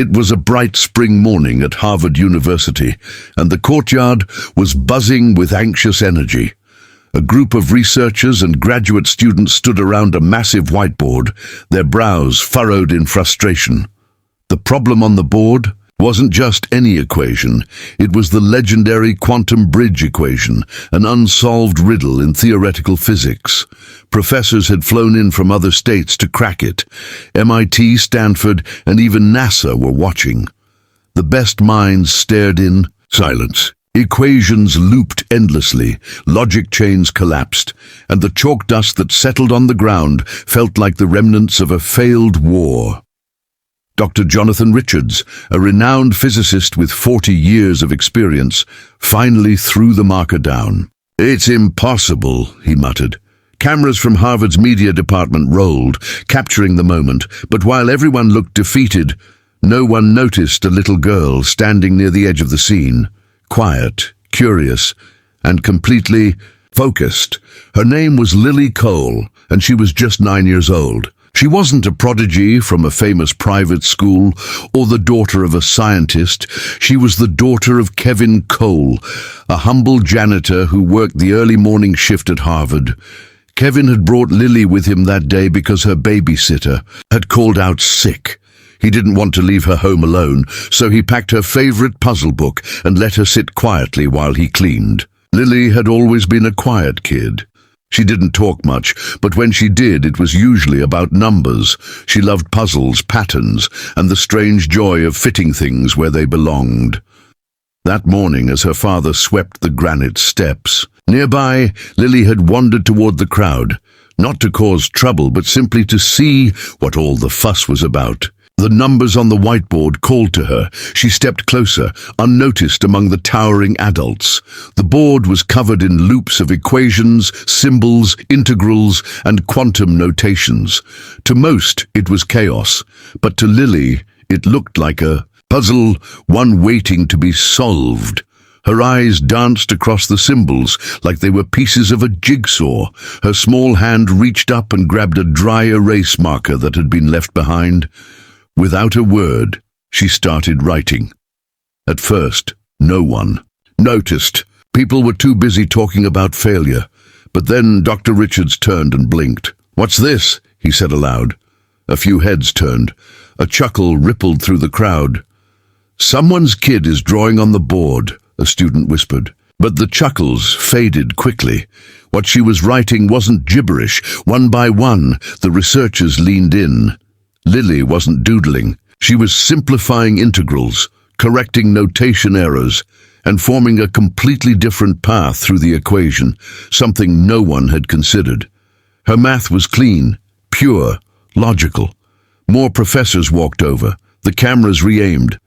It was a bright spring morning at Harvard University, and the courtyard was buzzing with anxious energy. A group of researchers and graduate students stood around a massive whiteboard, their brows furrowed in frustration. The problem on the board wasn't just any equation, it was the legendary quantum bridge equation, an unsolved riddle in theoretical physics. Professors had flown in from other states to crack it. MIT, Stanford, and even NASA were watching. The best minds stared in silence. Equations looped endlessly, logic chains collapsed, and the chalk dust that settled on the ground felt like the remnants of a failed war. Dr. Jonathan Richards, a renowned physicist with 40 years of experience, finally threw the marker down. "It's impossible," he muttered. Cameras from Harvard's media department rolled, capturing the moment, but while everyone looked defeated, no one noticed a little girl standing near the edge of the scene, quiet, curious, and completely focused. Her name was Lily Cole, and she was just 9 years old. She wasn't a prodigy from a famous private school or the daughter of a scientist. She was the daughter of Kevin Cole, a humble janitor who worked the early morning shift at Harvard. Kevin had brought Lily with him that day because her babysitter had called out sick. He didn't want to leave her home alone, so he packed her favorite puzzle book and let her sit quietly while he cleaned. Lily had always been a quiet kid. She didn't talk much, but when she did, it was usually about numbers. She loved puzzles, patterns, and the strange joy of fitting things where they belonged. That morning, as her father swept the granite steps, nearby, Lily had wandered toward the crowd, not to cause trouble, but simply to see what all the fuss was about. The numbers on the whiteboard called to her. She stepped closer, unnoticed among the towering adults. The board was covered in loops of equations, symbols, integrals, and quantum notations. To most, it was chaos, but to Lily, it looked like a puzzle, one waiting to be solved. Her eyes danced across the symbols like they were pieces of a jigsaw. Her small hand reached up and grabbed a dry erase marker that had been left behind. Without a word, she started writing. At first, no one noticed. People were too busy talking about failure. But then Dr. Richards turned and blinked. "What's this?" he said aloud. A few heads turned. A chuckle rippled through the crowd. "Someone's kid is drawing on the board," a student whispered. But the chuckles faded quickly. What she was writing wasn't gibberish. One by one, the researchers leaned in. Lily wasn't doodling. She was simplifying integrals, correcting notation errors, and forming a completely different path through the equation, something no one had considered. Her math was clean, pure, logical. More professors walked over, the cameras re-aimed.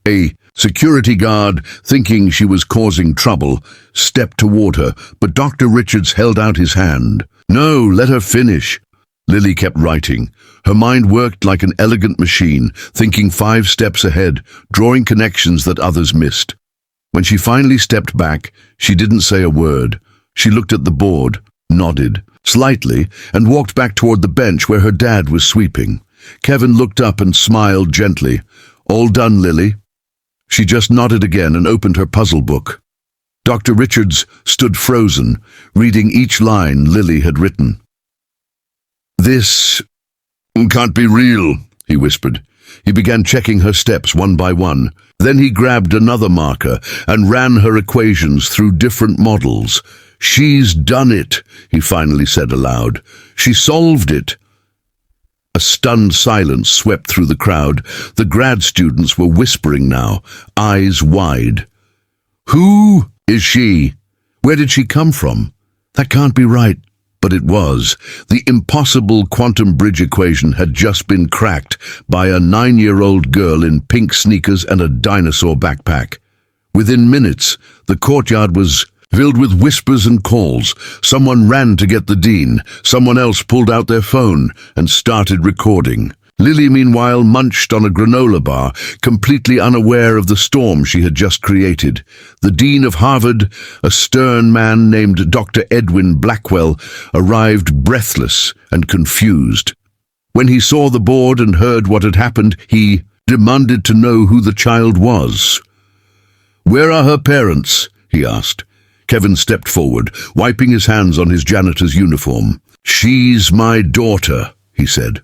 A security guard, thinking she was causing trouble, stepped toward her, but Dr. Richards held out his hand. "No, let her finish." Lily kept writing. Her mind worked like an elegant machine, thinking 5 steps ahead, drawing connections that others missed. When she finally stepped back, she didn't say a word. She looked at the board, nodded slightly, and walked back toward the bench where her dad was sweeping. Kevin looked up and smiled gently. "All done, Lily?" She just nodded again and opened her puzzle book. Dr. Richards stood frozen, reading each line Lily had written. "This can't be real," he whispered. He began checking her steps one by one. Then he grabbed another marker and ran her equations through different models. "She's done it," he finally said aloud. "She solved it." A stunned silence swept through the crowd. The grad students were whispering now, eyes wide. "Who is she? Where did she come from? That can't be right." But it was. The impossible quantum bridge equation had just been cracked by a 9-year-old girl in pink sneakers and a dinosaur backpack. Within minutes, the courtyard was filled with whispers and calls. Someone ran to get the dean. Someone else pulled out their phone and started recording. Lily, meanwhile, munched on a granola bar, completely unaware of the storm she had just created. The dean of Harvard, a stern man named Dr. Edwin Blackwell, arrived breathless and confused. When he saw the board and heard what had happened, he demanded to know who the child was. "Where are her parents?" he asked. Kevin stepped forward, wiping his hands on his janitor's uniform. "She's my daughter," he said.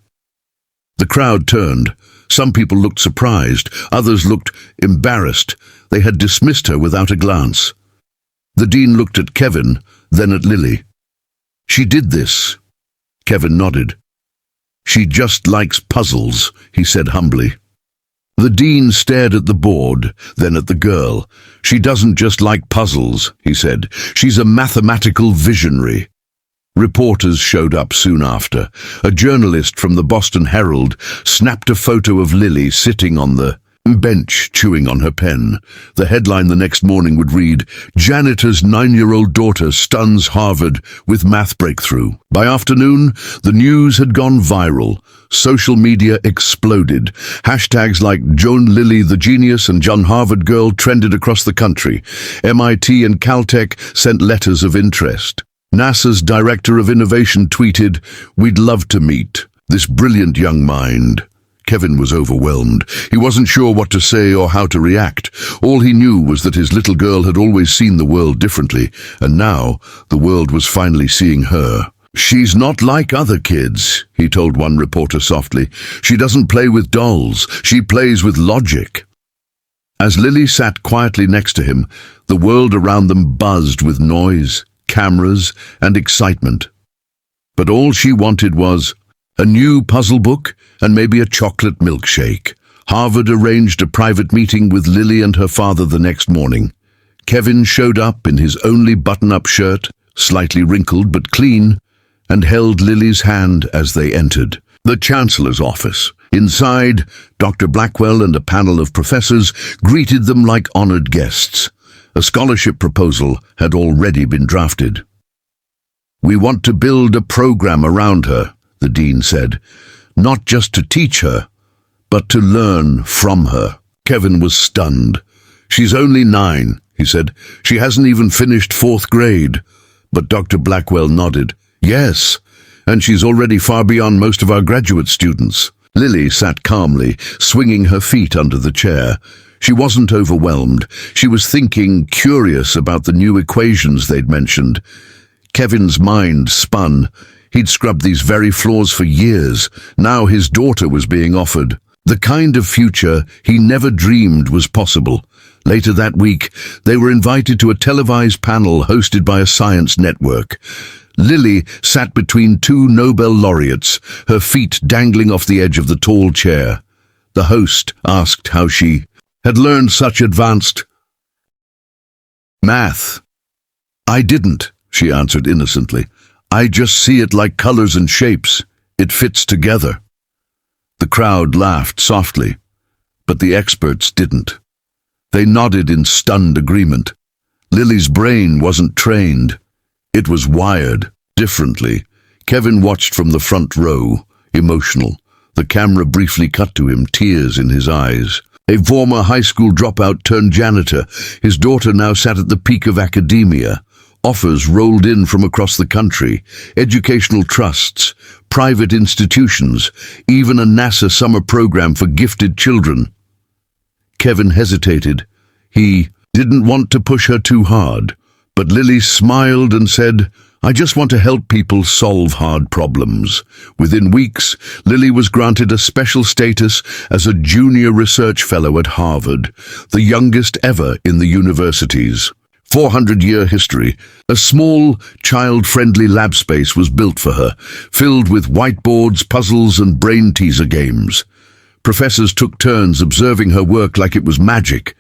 The crowd turned. Some people looked surprised, others looked embarrassed. They had dismissed her without a glance. The dean looked at Kevin, then at Lily. "She did this." Kevin nodded. "She just likes puzzles," he said humbly. The dean stared at the board, then at the girl. "She doesn't just like puzzles," he said. "She's a mathematical visionary." Reporters showed up soon after. A journalist from the Boston Herald snapped a photo of Lily sitting on the bench chewing on her pen. The headline the next morning would read, "Janitor's 9-year-old daughter stuns Harvard with math breakthrough." By afternoon, the news had gone viral. Social media exploded. Hashtags like Joan Lily the Genius and John Harvard Girl trended across the country. MIT and Caltech sent letters of interest. NASA's Director of Innovation tweeted, "We'd love to meet this brilliant young mind." Kevin was overwhelmed. He wasn't sure what to say or how to react. All he knew was that his little girl had always seen the world differently, and now the world was finally seeing her. "She's not like other kids," he told one reporter softly. "She doesn't play with dolls. She plays with logic." As Lily sat quietly next to him, the world around them buzzed with noise, cameras, and excitement. But all she wanted was a new puzzle book and maybe a chocolate milkshake. Harvard arranged a private meeting with Lily and her father the next morning. Kevin showed up in his only button-up shirt, slightly wrinkled but clean, and held Lily's hand as they entered the Chancellor's office. Inside, Dr. Blackwell and a panel of professors greeted them like honored guests. A scholarship proposal had already been drafted. "We want to build a program around her," the dean said. "Not just to teach her, but to learn from her." Kevin was stunned. "She's only 9, he said. "She hasn't even finished 4th grade. But Dr. Blackwell nodded. "Yes, and she's already far beyond most of our graduate students." Lily sat calmly, swinging her feet under the chair. She wasn't overwhelmed. She was thinking, curious about the new equations they'd mentioned. Kevin's mind spun. He'd scrubbed these very floors for years. Now his daughter was being offered the kind of future he never dreamed was possible. Later that week, they were invited to a televised panel hosted by a science network. Lily sat between 2 Nobel laureates, her feet dangling off the edge of the tall chair. The host asked how she had learned such advanced math. "I didn't," she answered innocently. "I just see it like colors and shapes. It fits together." The crowd laughed softly, but the experts didn't. They nodded in stunned agreement. Lily's brain wasn't trained. It was wired differently. Kevin watched from the front row, emotional. The camera briefly cut to him, tears in his eyes. A former high school dropout turned janitor. His daughter now sat at the peak of academia. Offers rolled in from across the country, educational trusts, private institutions, even a NASA summer program for gifted children. Kevin hesitated. He didn't want to push her too hard, but Lily smiled and said, "I just want to help people solve hard problems." Within weeks, Lily was granted a special status as a junior research fellow at Harvard, the youngest ever in the university's 400-year history. A small, child-friendly lab space was built for her, filled with whiteboards, puzzles, and brain-teaser games. Professors took turns observing her work like it was magic.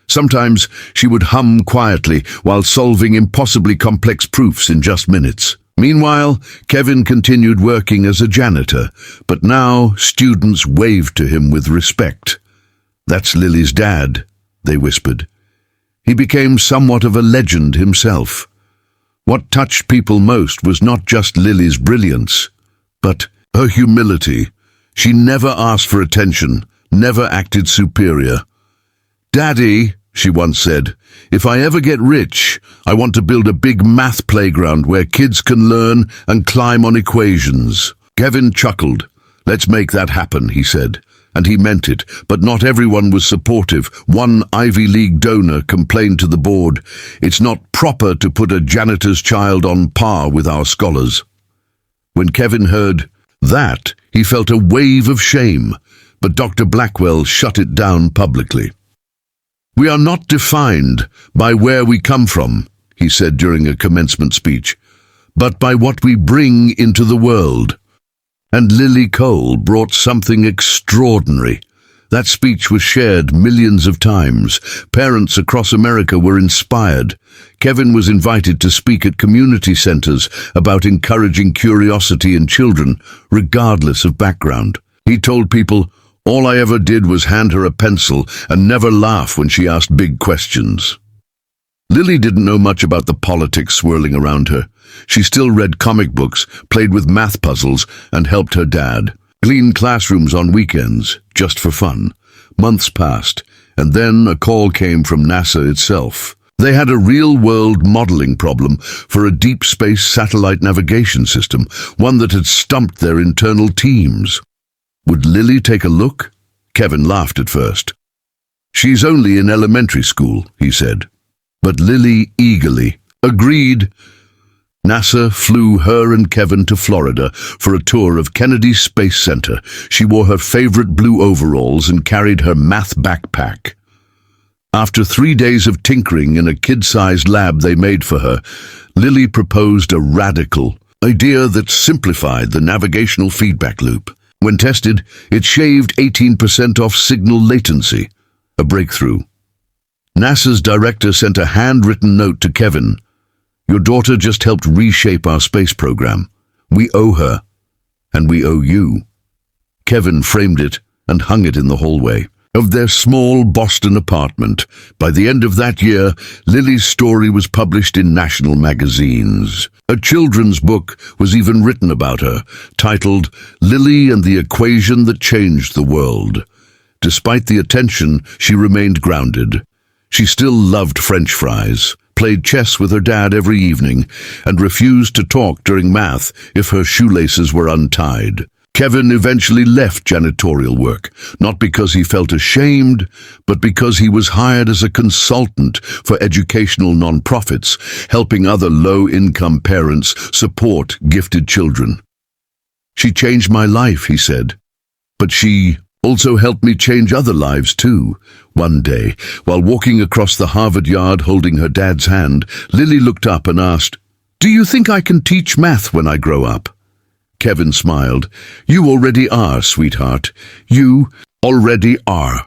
Sometimes she would hum quietly while solving impossibly complex proofs in just minutes. Meanwhile, Kevin continued working as a janitor, but now students waved to him with respect. "That's Lily's dad," they whispered. He became somewhat of a legend himself. What touched people most was not just Lily's brilliance, but her humility. She never asked for attention, never acted superior. "Daddy," she once said, "if I ever get rich, I want to build a big math playground where kids can learn and climb on equations." Kevin chuckled. "Let's make that happen," he said. And he meant it, but not everyone was supportive. One Ivy League donor complained to the board, "It's not proper to put a janitor's child on par with our scholars." When Kevin heard that, he felt a wave of shame, but Dr. Blackwell shut it down publicly. "We are not defined by where we come from," he said during a commencement speech, "but by what we bring into the world." And Lily Cole brought something extraordinary. That speech was shared millions of times. Parents across America were inspired. Kevin was invited to speak at community centers about encouraging curiosity in children, regardless of background. He told people, "All I ever did was hand her a pencil and never laugh when she asked big questions." Lily didn't know much about the politics swirling around her. She still read comic books, played with math puzzles, and helped her dad. Cleaned classrooms on weekends, just for fun. Months passed, and then a call came from NASA itself. They had a real-world modeling problem for a deep space satellite navigation system, one that had stumped their internal teams. Would Lily take a look? Kevin laughed at first. "She's only in elementary school," he said. But Lily eagerly agreed. NASA flew her and Kevin to Florida for a tour of Kennedy Space Center. She wore her favorite blue overalls and carried her math backpack. After 3 days of tinkering in a kid-sized lab they made for her, Lily proposed a radical idea that simplified the navigational feedback loop. When tested, it shaved 18% off signal latency, a breakthrough. NASA's director sent a handwritten note to Kevin. "Your daughter just helped reshape our space program. We owe her, and we owe you." Kevin framed it and hung it in the hallway of their small Boston apartment. By the end of that year, Lily's story was published in national magazines. A children's book was even written about her, titled Lily and the Equation That Changed the World. Despite the attention, she remained grounded. She still loved French fries, played chess with her dad every evening, and refused to talk during math if her shoelaces were untied. Kevin eventually left janitorial work, not because he felt ashamed, but because he was hired as a consultant for educational nonprofits, helping other low-income parents support gifted children. "She changed my life," he said, "but she also helped me change other lives too." One day, while walking across the Harvard yard holding her dad's hand, Lily looked up and asked, "Do you think I can teach math when I grow up?" Kevin smiled. "You already are, sweetheart. You already are."